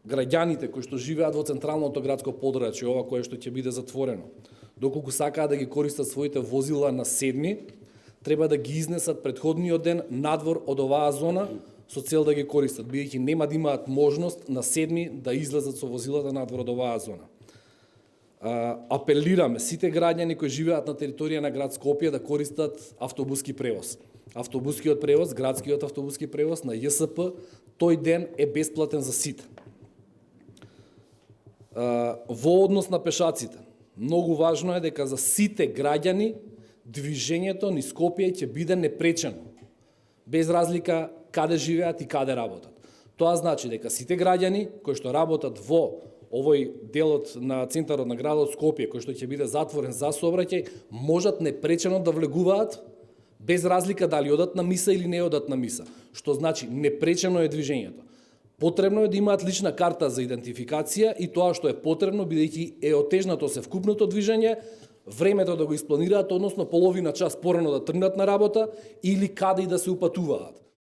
граѓаните кои што живеат во централното градско подрачје, ова кое што ќе биде затворено, доколку сакаат да ги користат своите возила на 7, треба да ги изнесат претходниот ден надвор од оваа зона со цел да ги користат, бидејќи нема да имаат можност на 7 да излезат со возилата надвор од оваа зона. Апелираме сите граѓани кои живеат на територија на град Скопје да користат автобуски превоз. Автобускиот превоз, градскиот автобуски превоз на ЈСП, тој ден е бесплатен за сите. Во однос на пешаците, многу важно е дека за сите граѓани движењето низ Скопје ќе биде непречено, без разлика каде живеат и каде работат. Тоа значи дека сите граѓани кои што работат во овој делот на центарот на градот Скопје, кој што ќе биде затворен за сообраќај, можат непречено да влегуваат без разлика дали одат на миса или не одат на миса. Што значи непречено е движењето. Потребно е да имаат лична карта за идентификација и тоа што е потребно, бидејќи е отежнато се вкупното движење, времето да го испланираат, односно половина час порано да тргнат на работа или каде и да се упатуваат.